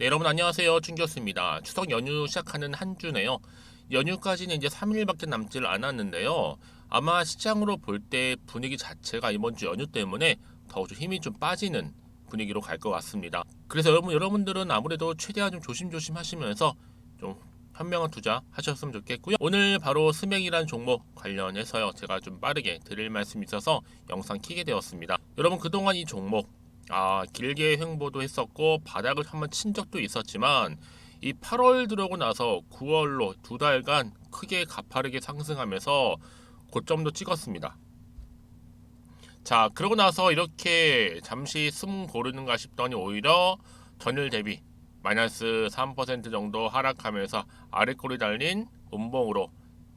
네, 여러분 안녕하세요. 춘교수입니다. 추석 연휴 시작하는 한 주네요. 연휴까지는 이제 3일밖에 남질 않았는데요. 아마 시장으로 볼 때 분위기 자체가 이번 주 연휴 때문에 더 좀 힘이 좀 빠지는 분위기로 갈 것 같습니다. 그래서 여러분들은 아무래도 최대한 좀 조심조심 하시면서 좀 현명한 투자 하셨으면 좋겠고요. 오늘 바로 스맥이란 종목 관련해서요. 제가 좀 빠르게 드릴 말씀이 있어서 영상 키게 되었습니다. 여러분 그동안 이 종목 길게 횡보도 했었고 바닥을 한번 친 적도 있었지만 이 8월 들어오고 나서 9월로 두 달간 크게 가파르게 상승하면서 고점도 찍었습니다. 자, 그러고 나서 이렇게 잠시 숨 고르는가 싶더니 오히려 전일 대비 마이너스 3% 정도 하락하면서 아래 꼬리 달린 음봉으로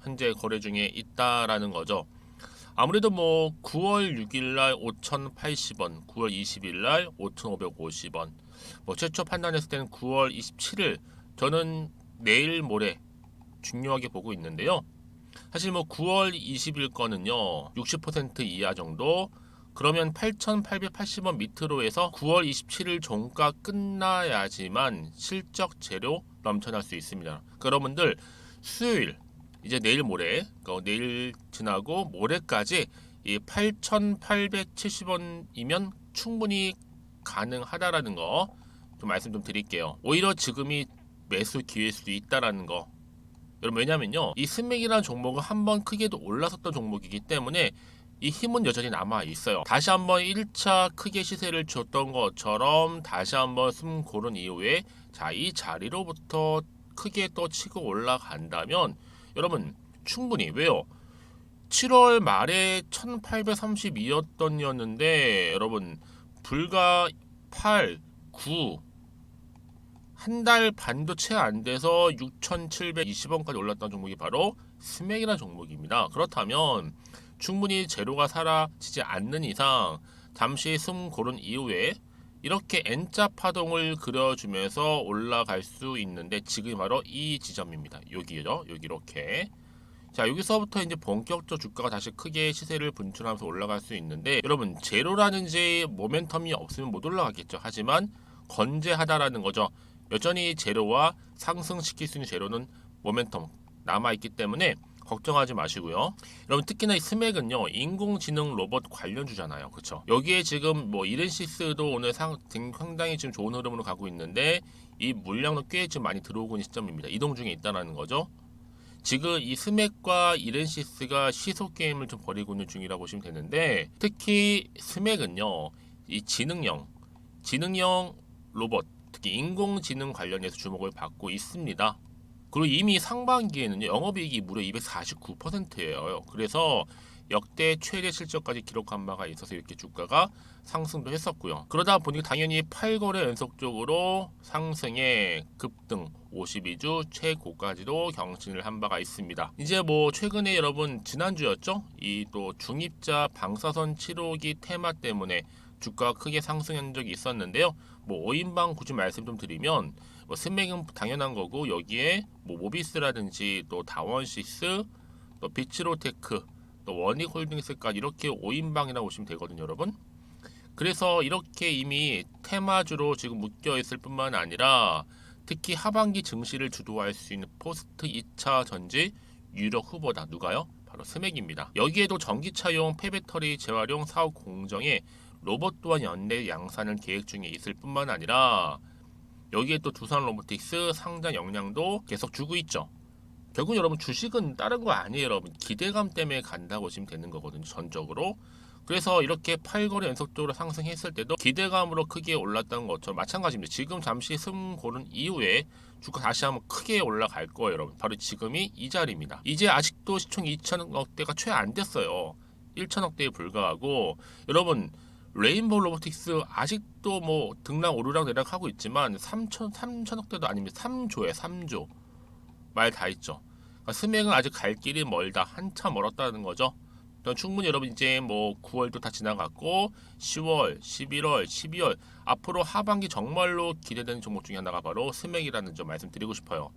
현재 거래 중에 있다라는 거죠. 아무래도 뭐 9월 6일 날 5,080원, 9월 20일 날 5,550원. 뭐 최초 판단했을 때는 9월 27일 저는 내일 모레 중요하게 보고 있는데요. 사실 뭐 9월 20일 거는요. 60% 이하 정도 그러면 8,880원 밑으로 해서 9월 27일 종가 끝나야지만 실적 재료 넘쳐날 수 있습니다. 그러니까 여러분들 수요일 이제 내일 모레 내일 지나고 모레까지 이 8,870원이면 충분히 가능하다라는 거 좀 말씀 좀 드릴게요. 오히려 지금이 매수 기회일 수도 있다라는 거. 여러분 왜냐면요 이 스맥이라는 종목은 한번 크게도 올라섰던 종목이기 때문에 이 힘은 여전히 남아 있어요. 다시 한번 1차 크게 시세를 줬던 것처럼 다시 한번 숨 고른 이후에 이 자리로부터 크게 또 치고 올라간다면 여러분 충분히 왜요? 7월 말에 1832였던 였는데 여러분 불과 8, 9 한 달 반도 채 안 돼서 6,720원까지 올랐던 종목이 바로 스맥이라는 종목입니다. 그렇다면 충분히 재료가 사라지지 않는 이상 잠시 숨 고른 이후에 이렇게 N자 파동을 그려주면서 올라갈 수 있는데 지금이 바로 이 지점입니다. 여기죠. 여기 이렇게. 자 여기서부터 이제 본격적 주가가 다시 크게 시세를 분출하면서 올라갈 수 있는데 여러분 재료라든지 모멘텀이 없으면 못 올라가겠죠. 하지만 건재하다라는 거죠. 여전히 재료와 상승시킬 수 있는 재료는 모멘텀 남아있기 때문에 걱정하지 마시고요. 여러분 특히나 이 스맥은요 인공지능 로봇 관련주잖아요. 그렇죠? 여기에 지금 뭐 이렌시스도 오늘 상당히 지금 좋은 흐름으로 가고 있는데 이 물량도 꽤 지금 많이 들어오고 있는 시점입니다. 이동 중에 있다는 거죠. 지금 이 스맥과 이렌시스가 시속 게임을 좀 벌이고 있는 중이라고 보시면 되는데 특히 스맥은요 이 지능형 로봇 특히 인공지능 관련해서 주목을 받고 있습니다. 그리고 이미 상반기에는요 영업이익이 무려 249%예요. 그래서 역대 최대 실적까지 기록한 바가 있어서 이렇게 주가가 상승도 했었고요. 그러다 보니 당연히 8거래 연속적으로 상승에 급등 52주 최고까지도 경신을 한 바가 있습니다. 이제 뭐 최근에 여러분 지난주였죠? 이 또 중입자 방사선 치료기 테마 때문에 주가가 크게 상승한 적이 있었는데요. 뭐 5인방 굳이 말씀 좀 드리면 뭐 스맥은 당연한 거고 여기에 뭐 모비스라든지 또 다원시스 또 비츠로테크 또 원익홀딩스까지 이렇게 5인방이라고 보시면 되거든요 여러분. 그래서 이렇게 이미 테마주로 지금 묶여 있을 뿐만 아니라 특히 하반기 증시를 주도할 수 있는 포스트 2차 전지 유력 후보다. 누가요? 바로 스맥입니다. 여기에도 전기차용 폐배터리 재활용 사업 공정에 로봇 또한 연내 양산을 계획 중에 있을 뿐만 아니라 여기에 또 두산 로보틱스 상장 역량도 계속 주고 있죠. 결국 여러분 주식은 다른 거 아니에요. 여러분 기대감 때문에 간다고 보시면 되는 거거든요. 전적으로. 그래서 이렇게 8거래 연속적으로 상승했을 때도 기대감으로 크게 올랐던 것처럼 마찬가지입니다. 지금 잠시 숨 고른 이후에 주가 다시 한번 크게 올라갈 거예요. 여러분 바로 지금이 이 자리입니다. 이제 아직도 시총 2천억대가 채 안 됐어요. 1천억대에 불과하고 여러분 레인보우 로보틱스 아직도 뭐 등락 오르락 내락 하고 있지만 3천억대도 아닙니다. 3조에 3조 말 다 있죠. 그러니까 스맥은 아직 갈 길이 멀다. 한참 멀었다는 거죠. 충분히 여러분 이제 뭐 9월도 다 지나갔고 10월, 11월, 12월 앞으로 하반기 정말로 기대되는 종목 중에 하나가 바로 스맥이라는 점 말씀드리고 싶어요.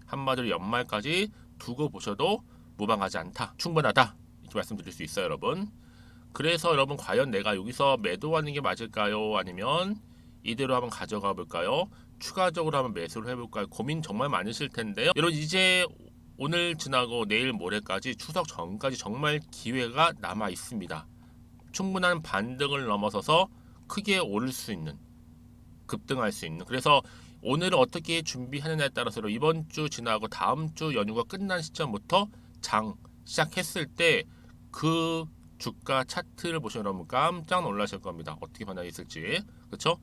한마디로 연말까지 두고 보셔도 무방하지 않다. 충분하다. 이렇게 말씀드릴 수 있어요, 여러분. 그래서 여러분 과연 내가 여기서 매도하는 게 맞을까요? 아니면 이대로 한번 가져가 볼까요? 추가적으로 한번 매수를 해볼까요? 고민 정말 많으실 텐데요. 여러분 이제 오늘 지나고 내일 모레까지 추석 전까지 정말 기회가 남아 있습니다. 충분한 반등을 넘어서서 크게 오를 수 있는, 급등할 수 있는. 그래서 오늘은 어떻게 준비하느냐에 따라서 이번 주 지나고 다음 주 연휴가 끝난 시점부터 장 시작했을 때 그 주가 차트를 보시면 여러분 깜짝 놀라실 겁니다. 어떻게 변화가 있을지. 그렇죠?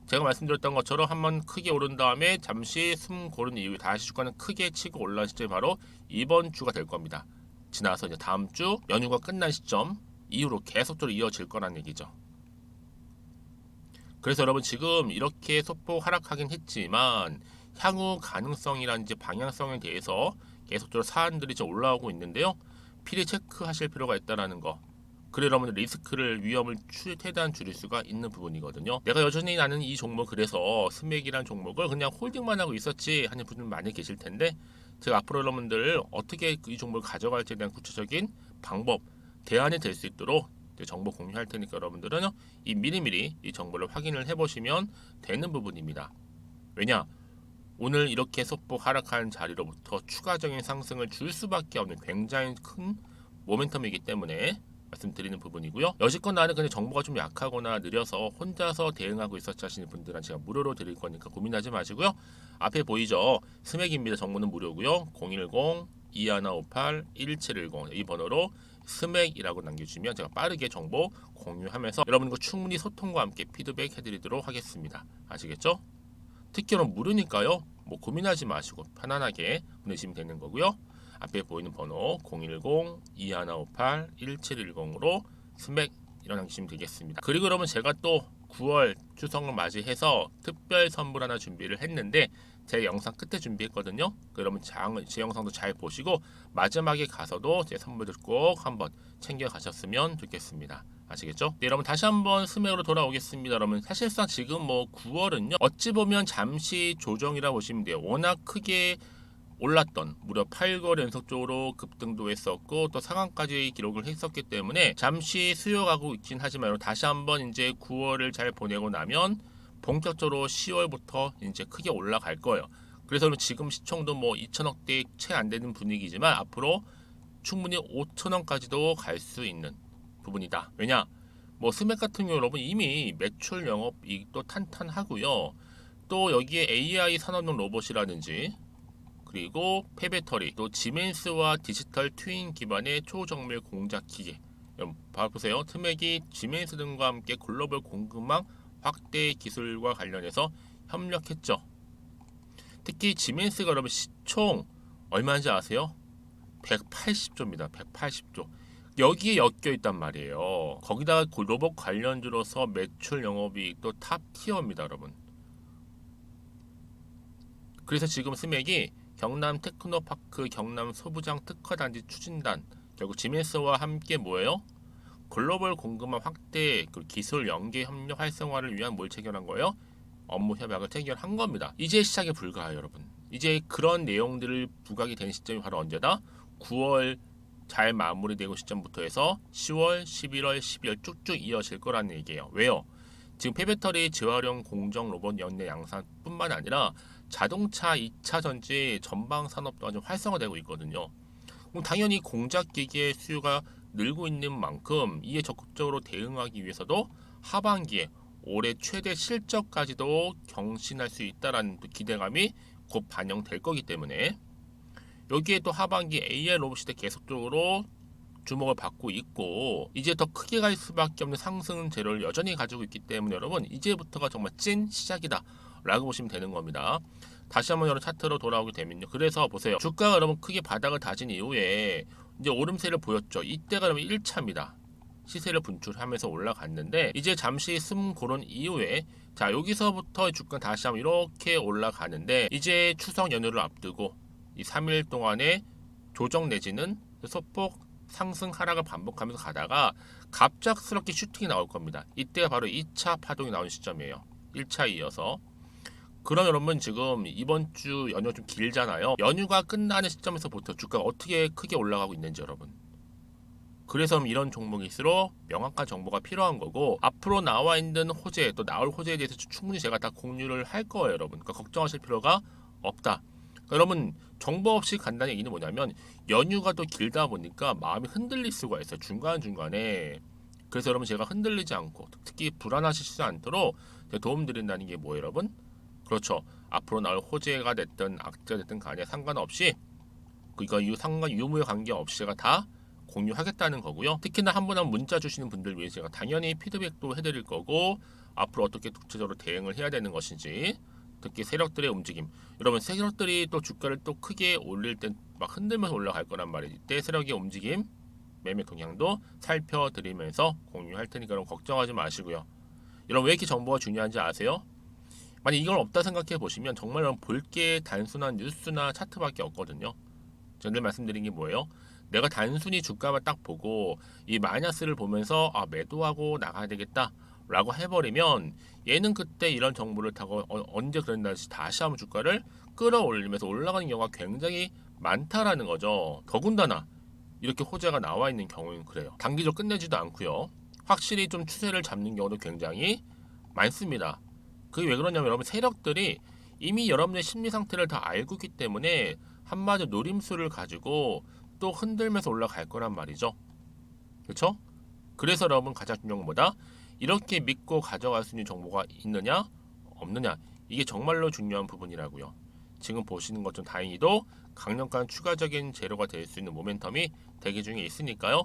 제가 말씀드렸던 것처럼 한번 크게 오른 다음에 잠시 숨 고른 이후에 다시 주가는 크게 치고 올라온 시점이 바로 이번 주가 될 겁니다. 지나서 이제 다음 주 연휴가 끝난 시점 이후로 계속적으로 이어질 거란 얘기죠. 그래서 여러분 지금 이렇게 소폭 하락하긴 했지만 향후 가능성이란 이제 방향성에 대해서 계속적으로 사안들이 좀 올라오고 있는데요. 필히 체크하실 필요가 있다라는 거. 그래 여러분 리스크를 위험을 최대한 줄일 수가 있는 부분이거든요. 내가 여전히 나는 이 종목 그래서 스맥이란 종목을 그냥 홀딩만 하고 있었지 하는 분들 많이 계실 텐데 제가 앞으로 여러분들 어떻게 이 종목을 가져갈지에 대한 구체적인 방법, 대안이 될 수 있도록 정보 공유할 테니까 여러분들은 이 미리미리 이 정보를 확인을 해보시면 되는 부분입니다. 왜냐? 오늘 이렇게 소폭 하락한 자리로부터 추가적인 상승을 줄 수밖에 없는 굉장히 큰 모멘텀이기 때문에 말씀드리는 부분이고요. 여지껏 나는 그냥 정보가 좀 약하거나 느려서 혼자서 대응하고 있었지 하시는 분들은 제가 무료로 드릴 거니까 고민하지 마시고요. 앞에 보이죠? 스맥입니다. 정보는 무료고요. 010-2158-1710 이 번호로 스맥이라고 남겨주시면 제가 빠르게 정보 공유하면서 여러분과 충분히 소통과 함께 피드백 해드리도록 하겠습니다. 아시겠죠? 특히는 무료니까요. 뭐 고민하지 마시고 편안하게 보내시면 되는 거고요. 앞에 보이는 번호 010-2158-1710으로 스맥 일어나주시면 되겠습니다. 그리고 여러분 제가 또 9월 추석을 맞이해서 특별 선물 하나 준비를 했는데 제 영상 끝에 준비했거든요. 여러분 제 영상도 잘 보시고 마지막에 가서도 제 선물들 꼭 한번 챙겨 가셨으면 좋겠습니다. 아시겠죠? 네, 여러분 다시 한번 스맥으로 돌아오겠습니다. 여러분 사실상 지금 뭐 9월은요 어찌 보면 잠시 조정이라 보시면 돼요. 워낙 크게 올랐던 무려 8개월 연속적으로 급등도 했었고 또 상한까지 기록을 했었기 때문에 잠시 수요가고 있긴 하지만 다시 한번 이제 9월을 잘 보내고 나면 본격적으로 10월부터 이제 크게 올라갈 거예요. 그래서 지금 시총도 뭐 2천억대 채 안 되는 분위기지만 앞으로 충분히 5천원까지도 갈 수 있는 부분이다. 왜냐? 뭐 스맥 같은 경우 여러분 이미 매출 영업이익도 탄탄하고요. 또 여기에 AI 산업용 로봇이라든지 그리고 폐배터리, 또 지멘스와 디지털 트윈 기반의 초정밀 공작 기계. 봐보세요. 트맥이 지멘스 등과 함께 글로벌 공급망 확대 기술과 관련해서 협력했죠. 특히 지멘스가 여러분 시총 얼마인지 아세요? 180조입니다. 180조. 여기에 엮여 있단 말이에요. 거기다가 로봇 관련주로서 매출 영업이익도 탑 티어입니다, 여러분. 그래서 지금 스맥이 경남 테크노파크 경남 소부장 특허단지 추진단 결국 지멘스와 함께 뭐예요? 글로벌 공급망 확대 기술 연계 협력 활성화를 위한 뭘 체결한 거예요? 업무 협약을 체결한 겁니다. 이제 시작에 불과해요, 여러분. 이제 그런 내용들을 부각이 된 시점이 바로 언제다? 9월 잘 마무리되고 시점부터 해서 10월, 11월, 12월 쭉쭉 이어질 거라는 얘기예요. 왜요? 지금 폐배터리 재활용 공정 로봇 연내 양산뿐만 아니라 자동차 2차 전지 전방 산업도 아주 활성화되고 있거든요. 그럼 당연히 공작 기기의 수요가 늘고 있는 만큼 이에 적극적으로 대응하기 위해서도 하반기에 올해 최대 실적까지도 경신할 수 있다라는 기대감이 곧 반영될 거기 때문에 여기에 또 하반기 AI 로봇 시대 계속적으로 주목을 받고 있고 이제 더 크게 갈 수밖에 없는 상승 재료를 여전히 가지고 있기 때문에 여러분 이제부터가 정말 찐 시작이다 라고 보시면 되는 겁니다. 다시 한번 여러분 차트로 돌아오게 되면요. 그래서 보세요. 주가가 여러분 크게 바닥을 다진 이후에 이제 오름세를 보였죠. 이때가 여러분 1차입니다. 시세를 분출하면서 올라갔는데 이제 잠시 숨 고른 이후에 자 여기서부터 주가 다시 한번 이렇게 올라가는데 이제 추석 연휴를 앞두고 이 3일 동안에 조정 내지는 소폭 상승 하락을 반복하면서 가다가 갑작스럽게 슈팅이 나올 겁니다. 이때가 바로 2차 파동이 나온 시점이에요. 1차 이어서. 그럼 여러분 지금 이번 주 연휴가 좀 길잖아요. 연휴가 끝나는 시점에서부터 주가가 어떻게 크게 올라가고 있는지 여러분. 그래서 이런 종목일수록 명확한 정보가 필요한 거고 앞으로 나와 있는 호재 또 나올 호재에 대해서 충분히 제가 다 공유를 할 거예요, 여러분. 그러니까 걱정하실 필요가 없다. 그러니까 여러분 정보 없이 간다는 얘기는 뭐냐면 연휴가 또 길다 보니까 마음이 흔들릴 수가 있어요. 중간중간에. 그래서 여러분 제가 흔들리지 않고 특히 불안하시지 않도록 제가 도움드린다는 게 뭐예요, 여러분? 그렇죠. 앞으로 나올 호재가 됐든 악재가 됐든 간에 상관없이 그러니까 상관 유무에 관계없이 제가 다 공유하겠다는 거고요. 특히나 한 분 한 문자 주시는 분들 위해 제가 당연히 피드백도 해드릴 거고 앞으로 어떻게 구체적으로 대응을 해야 되는 것인지 특히 세력들의 움직임 여러분 세력들이 또 주가를 또 크게 올릴 땐 막 흔들면서 올라갈 거란 말이지 이때 세력의 움직임 매매 동향도 살펴드리면서 공유할 테니까 여러분 걱정하지 마시고요. 여러분 왜 이렇게 정보가 중요한지 아세요? 만약 이걸 없다 생각해 보시면 정말 볼 게 단순한 뉴스나 차트밖에 없거든요. 전에 말씀드린 게 뭐예요? 내가 단순히 주가만 딱 보고 이 마이너스를 보면서 아 매도하고 나가야 되겠다 라고 해버리면 얘는 그때 이런 정보를 타고 언제 그런다지 다시 한번 주가를 끌어올리면서 올라가는 경우가 굉장히 많다라는 거죠. 더군다나 이렇게 호재가 나와 있는 경우는 그래요. 단기적으로 끝내지도 않고요. 확실히 좀 추세를 잡는 경우도 굉장히 많습니다. 그게 왜 그러냐면 여러분 세력들이 이미 여러분의 심리 상태를 다 알고 있기 때문에 한마디로 노림수를 가지고 또 흔들면서 올라갈 거란 말이죠. 그렇죠? 그래서 여러분 가장 중요한 것보다 이렇게 믿고 가져갈 수 있는 정보가 있느냐 없느냐 이게 정말로 중요한 부분이라고요. 지금 보시는 것좀 다행히도 강력한 추가적인 재료가 될 수 있는 모멘텀이 대기 중에 있으니까요.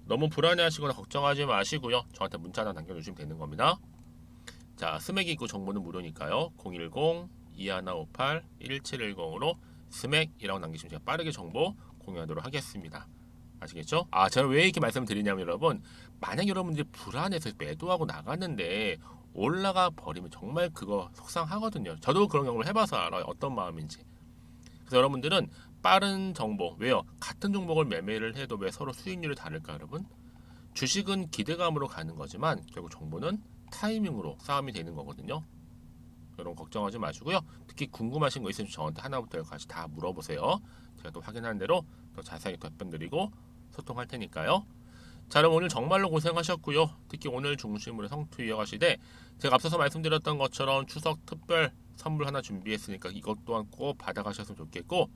너무 불안해하시거나 걱정하지 마시고요. 저한테 문자 하나 남겨주시면 되는 겁니다. 자, 스맥 입구 정보는 무료니까요. 010-2158-1710으로 스맥이라고 남기시면 제가 빠르게 정보 공유하도록 하겠습니다. 아시겠죠? 아, 제가 왜 이렇게 말씀을 드리냐면 여러분 만약 여러분들이 불안해서 매도하고 나갔는데 올라가 버리면 정말 그거 속상하거든요. 저도 그런 경험을 해봐서 알아요. 어떤 마음인지. 그래서 여러분들은 빠른 정보 왜요? 같은 종목을 매매를 해도 왜 서로 수익률이 다를까 여러분? 주식은 기대감으로 가는 거지만 결국 정보는 타이밍으로 싸움이 되는 거거든요. 여러분 걱정하지 마시고요. 특히 궁금하신 거 있으면 저한테 하나부터 열까지 다 물어보세요. 제가 또 확인한 대로 더 자세하게 답변드리고 소통할 테니까요. 자, 그럼 오늘 정말로 고생하셨고요. 특히 오늘 중심으로 성투 이어가시되 제가 앞서서 말씀드렸던 것처럼 추석 특별 선물 하나 준비했으니까 이것 또한 꼭 받아가셨으면 좋겠고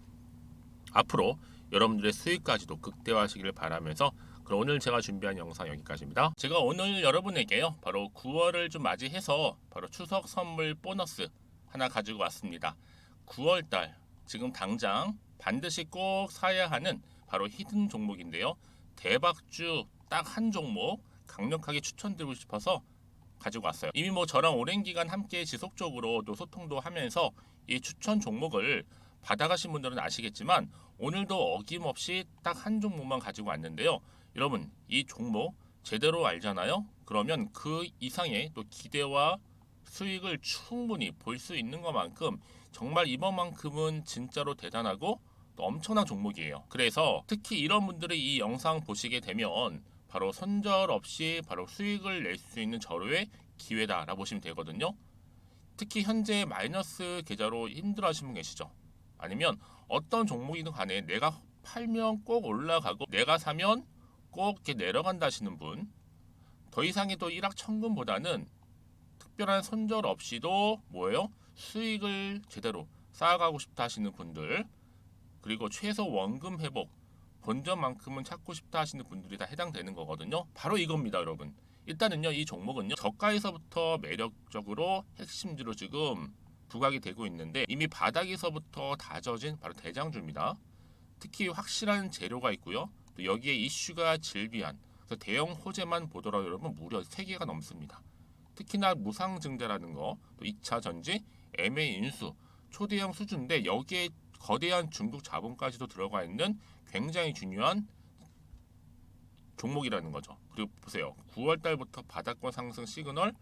앞으로 여러분들의 수익까지도 극대화하시기를 바라면서 그럼 오늘 제가 준비한 영상 여기까지입니다. 제가 오늘 여러분에게요 바로 9월을 좀 맞이해서 바로 추석 선물 보너스 하나 가지고 왔습니다. 9월달 지금 당장 반드시 꼭 사야 하는 바로 히든 종목인데요. 대박주 딱 한 종목 강력하게 추천드리고 싶어서 가지고 왔어요. 이미 뭐 저랑 오랜 기간 함께 지속적으로 또 소통도 하면서 이 추천 종목을 받아가신 분들은 아시겠지만 오늘도 어김없이 딱 한 종목만 가지고 왔는데요. 여러분 이 종목 제대로 알잖아요. 그러면 그 이상의 또 기대와 수익을 충분히 볼 수 있는 것만큼 정말 이번만큼은 진짜로 대단하고 또 엄청난 종목이에요. 그래서 특히 이런 분들이 이 영상 보시게 되면 바로 손절 없이 바로 수익을 낼 수 있는 절호의 기회다라고 보시면 되거든요. 특히 현재 마이너스 계좌로 힘들어하시는 분 계시죠? 아니면 어떤 종목이든 간에 내가 팔면 꼭 올라가고 내가 사면 꼭 이렇게 내려간다 하시는 분, 더 이상의 또 일확천금보다는 특별한 손절 없이도 뭐예요? 수익을 제대로 쌓아가고 싶다 하시는 분들, 그리고 최소 원금 회복 본전만큼은 찾고 싶다 하시는 분들이 다 해당되는 거거든요. 바로 이겁니다, 여러분. 일단은요, 이 종목은요, 저가에서부터 매력적으로 핵심주로 지금 부각이 되고 있는데 이미 바닥에서부터 다져진 바로 대장주입니다. 특히 확실한 재료가 있고요. 또 여기에 이슈가 질비한 그래서 대형 호재만 보더라도 여러분 무려 3개가 넘습니다. 특히나 무상증자라는 거, 또 2차 전지, M&A 인수, 초대형 수준인데 여기에 거대한 중국 자본까지도 들어가 있는 굉장히 중요한 종목이라는 거죠. 그리고 보세요. 9월 달부터 바닥권 상승 시그널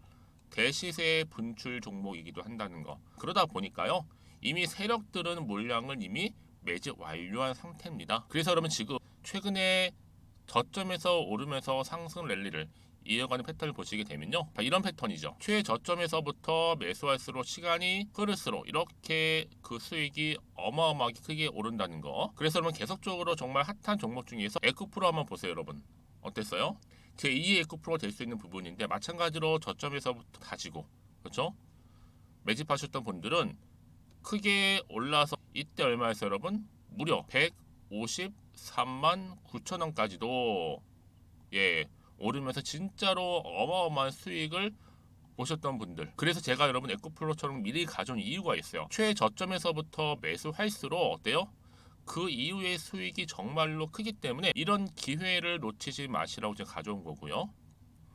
대시세 분출 종목이기도 한다는 거. 그러다 보니까요. 이미 세력들은 물량을 이미 매집 완료한 상태입니다. 그래서 여러분 지금 최근에 저점에서 오르면서 상승 랠리를 이어가는 패턴을 보시게 되면요. 이런 패턴이죠. 최저점에서부터 매수할수록 시간이 흐를수록 이렇게 그 수익이 어마어마하게 크게 오른다는 거. 그래서 여러분 계속적으로 정말 핫한 종목 중에서 에코프로 한번 보세요, 여러분. 어땠어요? 제2의 에코프로가 될 수 있는 부분인데 마찬가지로 저점에서부터 다지고 그렇죠? 매집하셨던 분들은 크게 올라서 이때 얼마였어요 여러분? 무려 153만 9천 원까지도 오르면서 진짜로 어마어마한 수익을 보셨던 분들, 그래서 제가 여러분 에코플로처럼 미리 가져온 이유가 있어요. 최저점에서부터 매수할수록 어때요? 그 이후의 수익이 정말로 크기 때문에 이런 기회를 놓치지 마시라고 제가 가져온 거고요.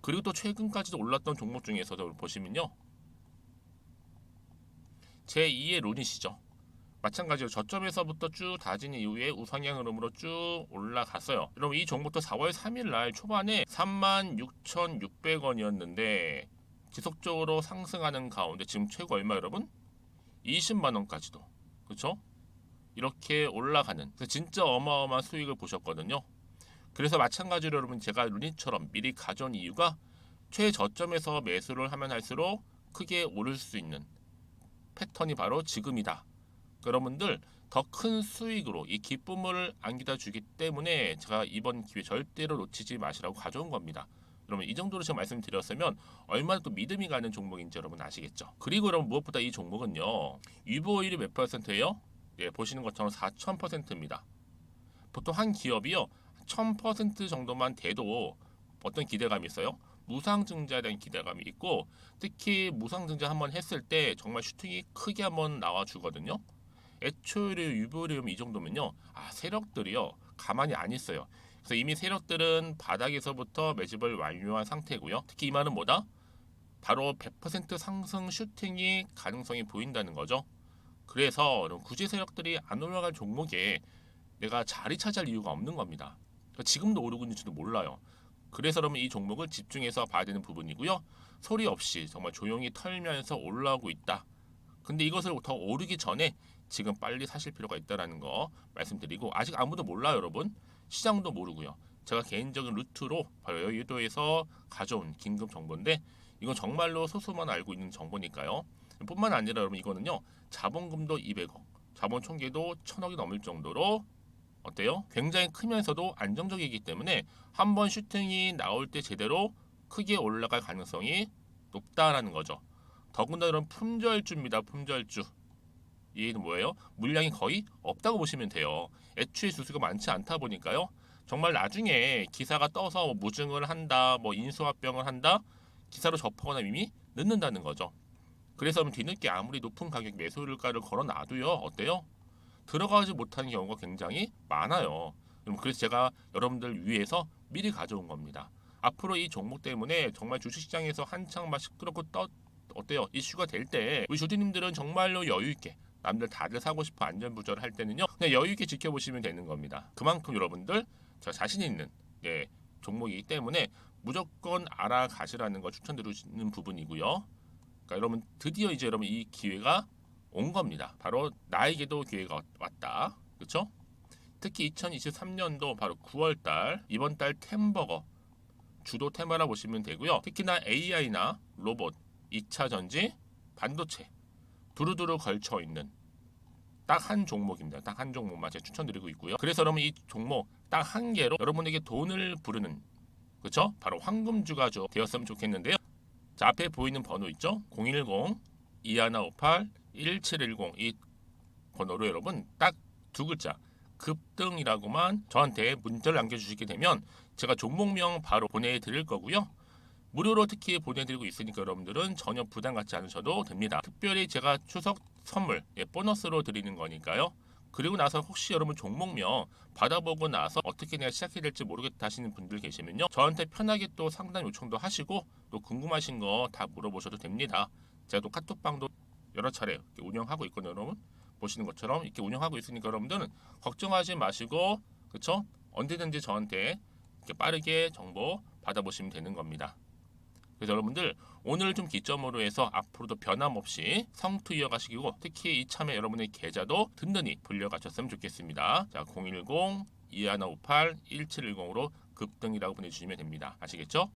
그리고 또 최근까지도 올랐던 종목 중에서도 보시면요, 제2의 론이시죠. 마찬가지로 저점에서부터 쭉 다진 이후에 우상향 흐름으로 쭉 올라갔어요. 여러분 이 종목도 4월 3일 날 초반에 36,600원이었는데 지속적으로 상승하는 가운데 지금 최고 얼마 여러분? 20만 원까지도. 그렇죠? 이렇게 올라가는, 그래서 진짜 어마어마한 수익을 보셨거든요. 그래서 마찬가지로 여러분 제가 루닛처럼 미리 가져온 이유가 최저점에서 매수를 하면 할수록 크게 오를 수 있는 패턴이 바로 지금이다. 여러분들 더 큰 수익으로 이 기쁨을 안겨다 주기 때문에 제가 이번 기회 절대로 놓치지 마시라고 가져온 겁니다. 여러분 이 정도로 제가 말씀드렸으면 얼마나 또 믿음이 가는 종목인지 여러분 아시겠죠? 그리고 여러분 무엇보다 이 종목은요, 유보율이 몇 퍼센트예요? 보시는 것처럼 4,000%입니다. 보통 한 기업이요 1,000% 정도만 돼도 어떤 기대감이 있어요? 무상증자에 대한 기대감이 있고, 특히 무상증자 한번 했을 때 정말 슈팅이 크게 한번 나와주거든요. 애초에 유보율이 이 정도면요, 세력들이요 가만히 안 있어요. 그래서 이미 세력들은 바닥에서부터 매집을 완료한 상태고요. 특히 이 말은 뭐다? 바로 100% 상승 슈팅이 가능성이 보인다는 거죠. 그래서 굳이 세력들이 안 올라갈 종목에 내가 자리 차지할 이유가 없는 겁니다. 지금도 오르고 있는지도 몰라요. 그래서 그러면 이 종목을 집중해서 봐야 되는 부분이고요. 소리 없이 정말 조용히 털면서 올라오고 있다. 근데 이것을 더 오르기 전에 지금 빨리 사실 필요가 있다는 거 말씀드리고, 아직 아무도 몰라요 여러분. 시장도 모르고요. 제가 개인적인 루트로 바로 여의도에서 가져온 긴급 정보인데 이건 정말로 소수만 알고 있는 정보니까요. 뿐만 아니라 여러분 이거는요, 자본금도 200억, 자본 총계도 1,000억이 넘을 정도로 어때요? 굉장히 크면서도 안정적이기 때문에 한번 슈팅이 나올 때 제대로 크게 올라갈 가능성이 높다라는 거죠. 더군다나 이런 품절주입니다. 품절주. 얘는 뭐예요? 물량이 거의 없다고 보시면 돼요. 애초에 수수가 많지 않다 보니까요. 정말 나중에 기사가 떠서 뭐 무증을 한다, 뭐 인수합병을 한다, 기사로 접하거나 이미 늦는다는 거죠. 그래서 뒤늦게 아무리 높은 가격 매수가를 걸어 놔도요, 어때요? 들어가지 못하는 경우가 굉장히 많아요. 그래서 제가 여러분들 위해서 미리 가져온 겁니다. 앞으로 이 종목 때문에 정말 주식시장에서 한창 막 시끄럽고 어때요? 이슈가 될 때 우리 주주님들은 정말로 여유 있게, 남들 다들 사고 싶어 안전부절 할 때는요, 그냥 여유 있게 지켜보시면 되는 겁니다. 그만큼 여러분들 저 자신 있는 종목이기 때문에 무조건 알아가시라는 거 추천드리는 부분이고요. 그러니까 여러분 드디어 이제 여러분 이 기회가 온 겁니다. 바로 나에게도 기회가 왔다. 그렇죠? 특히 2023년도 바로 9월달, 이번 달 템버거 주도 테마라 보시면 되고요. 특히나 AI나 로봇, 2차 전지, 반도체 두루두루 걸쳐 있는 딱 한 종목입니다. 딱 한 종목만 제가 추천드리고 있고요. 그래서 여러분 이 종목 딱 한 개로 여러분에게 돈을 부르는, 그렇죠? 바로 황금주가 되었으면 좋겠는데요. 자, 앞에 보이는 번호 있죠? 010-2158-1710 이 번호로 여러분 딱 두 글자 급등이라고만 저한테 문자를 남겨주시게 되면 제가 종목명 바로 보내드릴 거고요. 무료로 특히 보내드리고 있으니까 여러분들은 전혀 부담 갖지 않으셔도 됩니다. 특별히 제가 추석 선물 보너스로 드리는 거니까요. 그리고 나서 혹시 여러분 종목명 받아보고 나서 어떻게 내가 시작해야 될지 모르겠다 하시는 분들 계시면요, 저한테 편하게 또 상담 요청도 하시고 또 궁금하신 거 다 물어보셔도 됩니다. 제가 또 카톡방도 여러 차례 운영하고 있거든요. 여러분 보시는 것처럼 이렇게 운영하고 있으니까 여러분들은 걱정하지 마시고, 그쵸? 언제든지 저한테 이렇게 빠르게 정보 받아보시면 되는 겁니다. 그래서 여러분들 오늘 좀 기점으로 해서 앞으로도 변함없이 성투 이어가시고, 특히 이참에 여러분의 계좌도 든든히 불려가셨으면 좋겠습니다. 자, 010-2158-1710으로 급등이라고 보내주시면 됩니다. 아시겠죠?